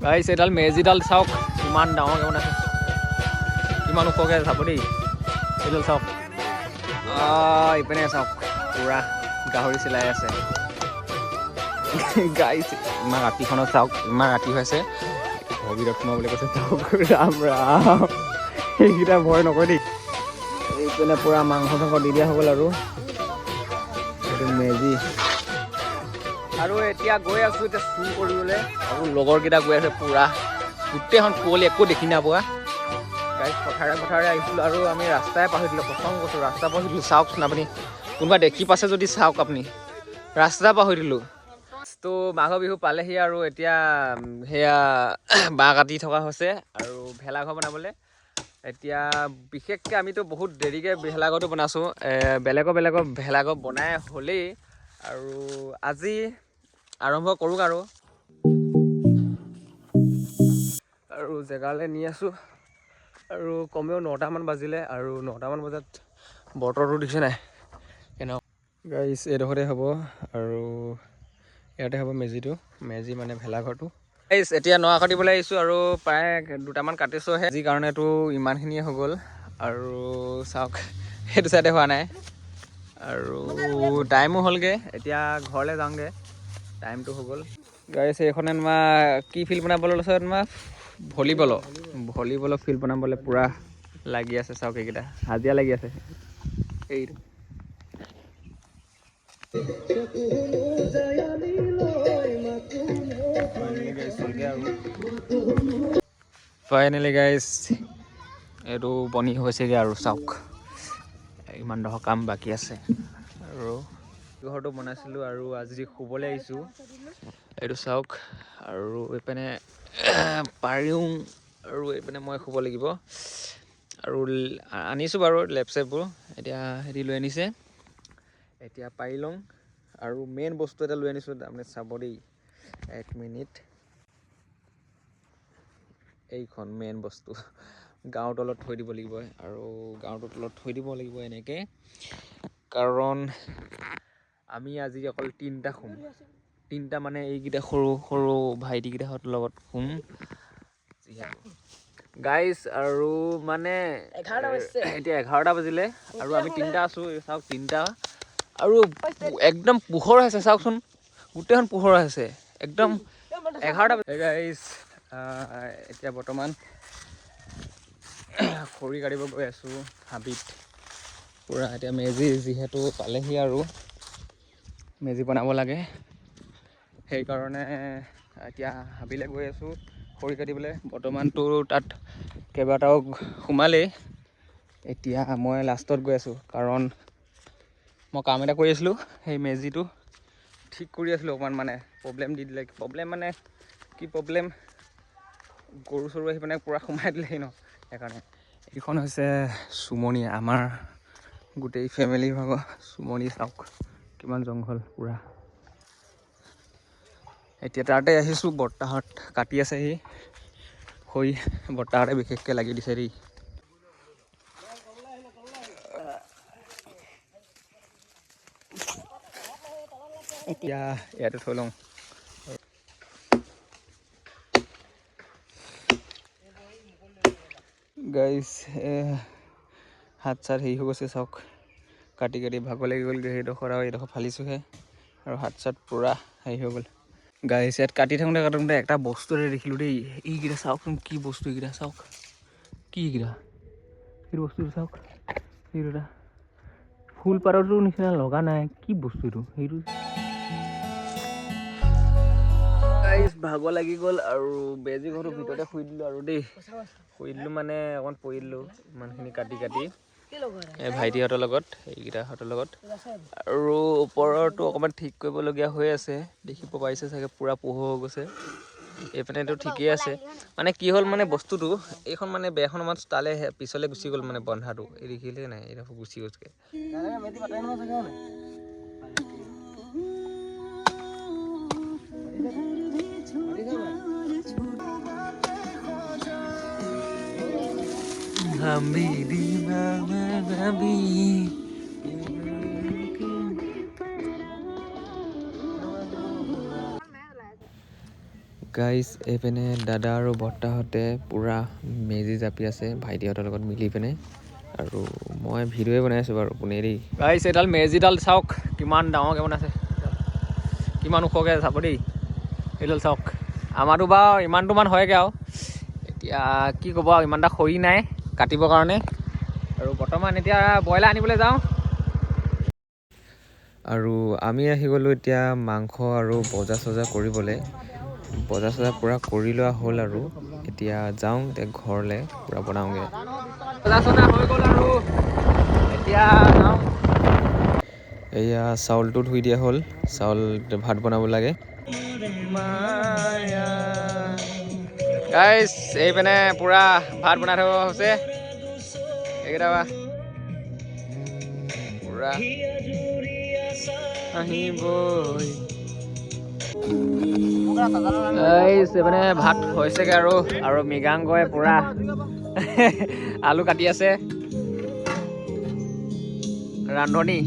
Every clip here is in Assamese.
গাইছ এডাল মেজিডাল চাওক ইমান ডাঙৰকৈ বনাইছে ইমান ওখকৈ চাব দেই এইডাল চাওক ইপিনে চাওক পুৰা গাহৰি চিলাই আছে গাইছ ইমান ৰাতিখনত চাওক ইমান ৰাতি হৈছে ঘৰৰ ভিতৰত সোমাবলৈ কৈছে চাওক ৰাম ৰাম সেইকেইটা ভয় নকৰে দেই এইপিনে পুৰা মাংস চাংস দি দিয়া হৈ গ'ল আৰু এইটো মেজি আৰু এতিয়া গৈ আছো এতিয়া চুৰ কৰিবলৈ আৰু লগৰকেইটা গৈ আছে পুৰা গোটেইখন কুঁৱলী একো দেখি নাপোৱা গাইছ পথাৰে আহিছিলোঁ আৰু আমি ৰাস্তাই পাহৰিছিলোঁ প্ৰথম কৈছোঁ ৰাস্তা পাহৰিছিলোঁ চাওকচোন আপুনি কোনোবা দেখি পাইছে যদি চাওক আপুনি ৰাস্তা পাহৰিলোঁ তো মাঘৰ বিহু পালেহি আৰু এতিয়া সেয়া বাঁহ কাটি থকা হৈছে আৰু ভেলাঘৰ বনাবলৈ এতিয়া বিশেষকৈ আমিতো বহুত দেৰিকৈ ভেলাঘৰটো বনাইছোঁ বেলেগৰ ভেলাঘৰ বনাই হ'লেই আৰু আজি আৰম্ভ কৰোঁ আৰু জেগালৈ নি আছোঁ আৰু কমেও 9টামান বাজিলে আৰু 9টামান বজাত বতৰটো দিছে নাই কেনেকুৱা গাইছ এইডোখৰতে হ'ব আৰু ইয়াতে হ'ব মেজি মানে ভেলাঘৰটো গাইছ এতিয়া নৰা কাটিবলৈ আহিছোঁ আৰু প্ৰায় 2টামান কাটিছোঁহে যি কাৰণেতো ইমানখিনিয়ে হৈ গ'ল আৰু চাওক সেইটো চাইডে হোৱা নাই আৰু টাইমো হ'লগৈ এতিয়া ঘৰলৈ যাওঁগৈ টাইমটো হৈ গ'ল গাইছ এইখনে তোমাৰ কি ফিল্ড বনাবলৈ লৈছে তোমাৰ ভলীবলৰ ফিল্ড বনাবলৈ পূৰা লাগি আছে চাওক এইকেইটা হাজিৰা লাগি আছে এইটো ফাইনেলি গাইছ এইটো বনি হৈছেগৈ আৰু চাওক ইমান ডোখৰ কাম বাকী আছে আৰু ঘৰটো বনাইছিলোঁ আৰু আজি শুবলৈ আহিছোঁ এইটো চাওক আৰু এইপিনে পাৰিও আৰু এইপিনে মই শুব লাগিব আৰু আনিছোঁ বাৰু লেপচেপবোৰ এতিয়া সিহঁতি লৈ আনিছে এতিয়া পাৰি লওঁ আৰু মেইন বস্তু এটা লৈ আনিছোঁ আপুনি চাব দেই 1 মিনিট এইখন মেইন বস্তু গাঁৱৰ তলত থৈ দিব লাগিব আৰু গাঁৱটোৰ তলত থৈ দিব লাগিব এনেকৈ কাৰণ আমি আজি অকল 3টা শুম 3টা মানে এইকেইটা সৰু ভাইটিকেইটাহঁতৰ লগত শুম গাইছ আৰু মানে এতিয়া 11টা বাজিলে আৰু আমি 3টা আছোঁ চাওক 3টা আৰু একদম পোহৰ হৈছে চাওকচোন গোটেইখন পোহৰ হৈছে একদম 11টা গাইছ এতিয়া বৰ্তমান খৰি কাটিব গৈ আছোঁ হাবিত পূৰা এতিয়া মেজি যিহেতু পালেহি আৰু মেজি বনাব লাগে সেইকাৰণে এতিয়া হাবিলৈ গৈ আছোঁ খৰি কাটিবলৈ বৰ্তমানতো তাত কেইবাটাও সোমালেই এতিয়া মই লাষ্টত গৈ আছোঁ কাৰণ মই কাম এটা কৰি আছিলোঁ সেই মেজিটো ঠিক কৰি আছিলোঁ অকণমান মানে প্ৰব্লেম দি দিলে কি প্ৰব্লেম গৰু চৰু আহি পিনে পূৰা সোমাই দিলেহি ন সেইকাৰণে এইখন হৈছে চুমনি আমাৰ গোটেই ফেমিলিৰ ভাগৰ চুমনি চাওক কিমান জংঘল পূৰা এতিয়া তাতে আহিছোঁ বৰ্তাহঁত কাটি আছেহি খৰি বৰ্তাহঁতে বিশেষকৈ লাগি দিছে দেই এতিয়া ইয়াতে থৈ লওঁ গাইছ হাত চাত হেৰি হৈ গৈছে চাওক কাটি ভাগৰ লাগি গ'লগৈ সেইডোখৰ আৰু এইডোখৰ ফালিছোঁহে আৰু হাত চাত পূৰা হেৰি হৈ গ'ল গাইছ ইয়াত কাটি থাকোঁতে এটা বস্তু এটা দেখিলোঁ দেই এইকেইটা চাওকচোন কি বস্তু এইকেইটা চাওক কি এইকেইটা সেইটো বস্তুটো চাওক সেইটো এটা ফুলপাতৰটো নিচিনা লগা নাই কি বস্তুটো সেইটো ভাগৰ লাগি গ'ল আৰু বেজি ঘৰটোৰ ভিতৰতে শুই দিলোঁ আৰু দেই শুই দিলোঁ মানে অকণমান পৰি দিলোঁ ইমানখিনি কাটি এই ভাইটিহঁতৰ লগত এইকেইটাহঁতৰ লগত আৰু ওপৰতো অকণমান ঠিক কৰিবলগীয়া হৈ আছে দেখিব পাৰিছে চাগে পূৰা পোহৰ হৈ গৈছে এইপিনেতো ঠিকেই আছে মানে কি হ'ল মানে বস্তুটো এইখন মানে বেৰখন অকণমান তালে পিছলৈ গুচি গ'ল মানে বন্ধাটো এই দেখিলে নাই এইডোখৰ গুচি গৈছে গাইজ এইপিনে দাদা আৰু বৰ্তাহঁতে পূৰা মেজি জাপি আছে ভাইটিহঁতৰ লগত মিলি পিনে আৰু মই ভিডিঅ'ই বনাই আছোঁ বাৰু পোনে দেই। গাইজ এইডাল মেজিডাল চাওক কিমান ডাঙৰকৈ বনাইছে, কিমান ওখকৈ চাব দেই। এইডাল চাওক, আমাৰতো বাৰু ইমানটোমান হয়গৈ আৰু এতিয়া কি ক'ব আৰু ইমান এটা খৰি নাই কাটিবৰ কাৰণে। আৰু বৰ্তমান এতিয়া ব্ৰইলাৰ আনিবলৈ যাওঁ। আৰু আমি আহি গ'লোঁ এতিয়া মাংস আৰু বজাৰ চজাৰ কৰিবলৈ। বজাৰ চজাৰ পূৰা কৰি লোৱা হ'ল আৰু এতিয়া যাওঁ এতিয়া ঘৰলৈ পূৰা বনাওঁগৈ। বজাৰ চজাৰ হৈ গ'ল আৰু এতিয়া যাওঁ। এয়া চাউলটো ধুই দিয়া হ'ল, চাউল ভাত বনাব লাগে। গাইজ এইপিনে পূৰা ভাত বনাই থোৱা হৈছে, এইকেইটা পূৰা আহিবই। এইপিনে ভাত হৈছেগৈ আৰু মৃগাংকই পূৰা আলু কাটি আছে, ৰান্ধনি।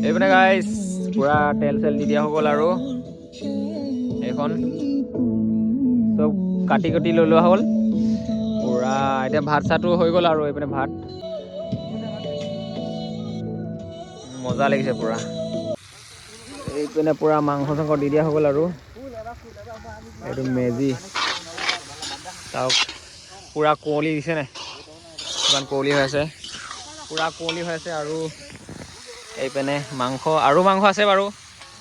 এইপিনে গাইজ পূৰা তেল চেল দি দিয়া হৈ গ'ল আৰু এইখন চব কাটি কাটি লৈ লোৱা হ'ল পূৰা। এতিয়া ভাত চাতো হৈ গ'ল আৰু এইপিনে ভাত মজা লাগিছে পূৰা। এইপিনে পূৰা মাংস চাংস দি দিয়া হৈ গ'ল আৰু এইটো মেজি চাওক পূৰা কুঁৱলী দিছে নাই, কিমান কুঁৱলী হৈ আছে, পূৰা কুঁৱলী হৈ আছে। আৰু এইপিনে মাংস আৰু মাংস আছে বাৰু,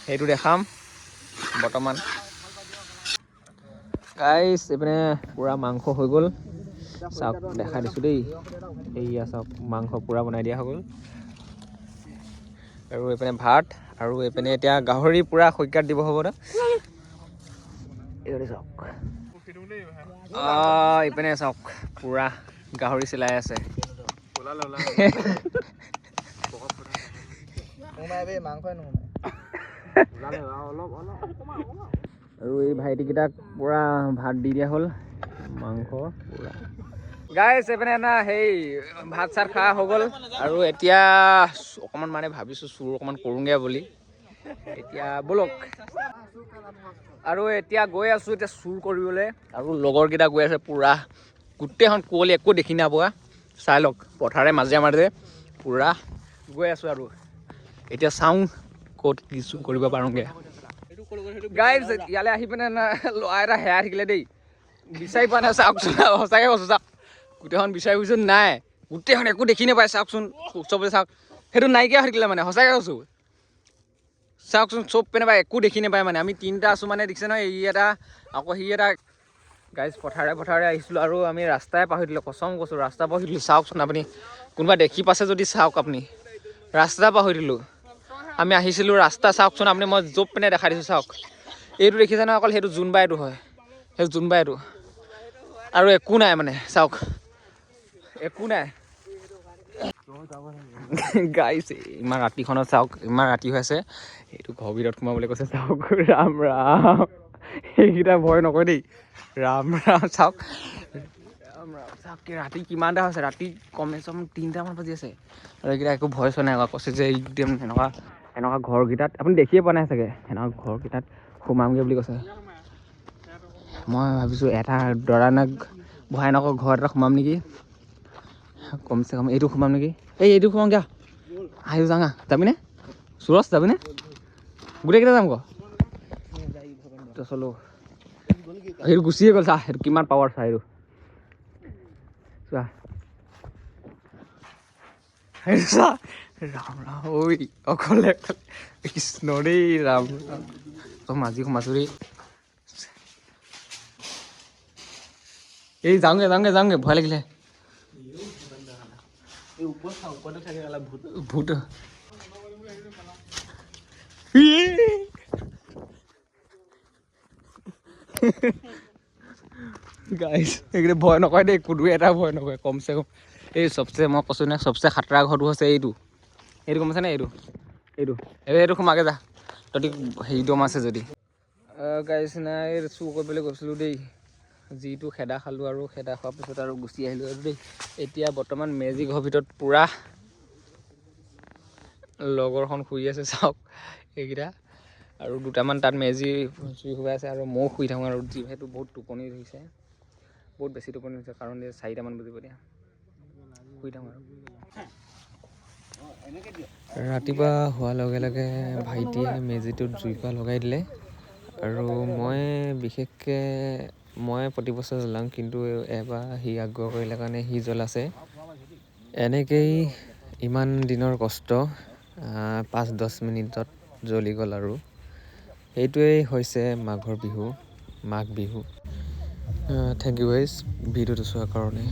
সেইটো দেখাম বৰ্তমান। গাইজ এইপিনে পূৰা মাংস হৈ গ'ল, চাওক দেখাই দিছোঁ দেই। এইয়া চাওক মাংস পূৰা বনাই দিয়া হৈ গ'ল আৰু এইপিনে ভাত আৰু এইপিনে এতিয়া গাহৰি পূৰা খৰিকাত দিব হ'ব ন। এইপিনে চাওক এইপিনে চাওক পূৰা গাহৰি চিলাই আছে। আৰু এই ভাইটিকেইটাক পূৰা ভাত দি দিয়া হ'ল, মাংস পূৰা। গাইজ এইপিনে সেই ভাত চাত খোৱা হৈ গ'ল আৰু এতিয়া অকণমান মানে ভাবিছোঁ চুৰ অকণমান কৰোঁগৈ বুলি। এতিয়া ব'লক আৰু এতিয়া গৈ আছোঁ এতিয়া চুৰ কৰিবলৈ, আৰু লগৰকেইটা গৈ আছে পূৰা গোটেইখন কুঁৱলী একো দেখি নাপোৱা। চাই লওক পথাৰে মাজে মাজে পূৰা গৈ আছোঁ আৰু এতিয়া চাওঁ ক'ত কি চুৰ কৰিব পাৰোঁগৈ। গাইজ ইয়ালৈ আহি পিনে ল'ৰা এটা হেৰাই থাকিলে দেই, বিচাৰি পোৱা নাই চাওকচোন, সঁচাকৈ কৈছোঁ চাওক গোটেইখন বিচাৰি ফুৰিছোঁ নাই, গোটেইখন একো দেখি নাপায় চাওকচোন, চবে চাওক সেইটো নাইকিয়া হৈ থাকিলে মানে, সঁচাকৈ কৈছোঁ চাওকচোন চব পিনে পাই একো দেখি নাপায় মানে। আমি তিনিটা আছোঁ মানে দেখিছে নহয়, ই এটা আকৌ সি এটা। গাইজ পথাৰে আহিছিলোঁ আৰু আমি ৰাস্তাই পাহৰি দিলোঁ, কচম কৈছোঁ ৰাস্তা পাহৰি দিলোঁ। চাওকচোন আপুনি কোনোবা দেখি পাইছে যদি চাওক, আপুনি ৰাস্তা পাহৰি দিলোঁ। আমি আহিছিলোঁ ৰাস্তা চাওকচোন আপুনি, মই য'ত পিনে দেখাই দিছোঁ চাওক। এইটো দেখিছে নহয় অকল, সেইটো জোনবাইটো হয়, সেইটো জোনবাইটো আৰু একো নাই মানে চাওক, একো নাই। গাইজ ইমান ৰাতিখনত চাওক, ইমান ৰাতি হৈ আছে, এইটো ঘৰৰ ভিতৰত সোমাবলৈ কৈছে চাওক। ৰাম ৰাম, সেইকেইটা ভয় নকৰে দেই, ৰাম ৰাম চাওক, ৰাম ৰাম চাওক ৰাতি কিমানটা হৈছে, ৰাতি কমে চম 3টামান বাজি আছে আৰু এইকেইটা একো ভয় চয় নাই। কৈছে যে একদম এনেকুৱা ঘৰকেইটাত আপুনি দেখিয়ে পোৱা নাই চাগে, এনেকুৱা ঘৰকেইটাত সোমামগৈ বুলি কৈছে। মই ভাবিছোঁ এটা দৰানাক ভয়ানকৰ ঘৰ এটা সোমাম নেকি, কমচে কম এইটো সোমাম নেকি, এইটো সোমাম দিয়া, আহিও যাওঁ যাবিনে সুৰজ, যাবিনে? গোটেইকেইটা যাম আকৌ চলো। সেইটো গুচিয়ে গ'ল চা, সেইটো কিমান পাৱাৰ চা, সেইটো চোৱা, সেইটো চা। ৰাম ৰাম ঐ অকলে কৃষ্ণ দেই, ৰাম তই মাজি সোমাইছোঁ দেই। এই যাওঁগে ভয় লাগিলে। ভূত গাইজ এইকেইটা ভয় নকৰে দেই, কোনোৱে এটা ভয় নকৰে কমচে কম। এই চবচে মই কৈছোঁ নহয় চবচে খাতৰা ঘৰটো হৈছে এইটো গম পাইছে নে, এইটো সোমাকে যা তহঁতি হেৰি দম আছে যদি। গাইছ নাই চুৰ কৰিবলৈ গৈছিলোঁ দেই, যিটো খেদা খালোঁ আৰু খেদা খোৱাৰ পিছত আৰু গুচি আহিলোঁ আৰু দেই। এতিয়া বৰ্তমান মেজি ঘৰৰ ভিতৰত পূৰা লগৰখন শুই আছে চাওক এইকেইটা, আৰু দুটামান তাত মেজি জুই শুৱাই আছে আৰু ময়ো শুই থাকোঁ আৰু যিহেতু বহুত টোপনি ধৰিছে, বহুত বেছি টোপনি ধৰিছে কাৰণ 4টামান বাজিব দিয়া, শুই থাকোঁ আৰু। ৰাতিপুৱা হোৱাৰ লগে লগে ভাইটিয়ে মেজিটোত জুইকুৰা লগাই দিলে আৰু বিশেষকৈ মই প্ৰতি বছৰ জ্বলাওঁ, কিন্তু এবাৰ সি আগ্ৰহ কৰিলে কাৰণে সি জ্বলাইছে। এনেকেই ইমান দিনৰ কষ্ট 5-10 মিনিটত জ্বলি গ'ল আৰু সেইটোৱেই হৈছে মাঘৰ Bihu, Magh Bihu. Thank U guys ভিডিঅ'টো চোৱাৰ কাৰণে।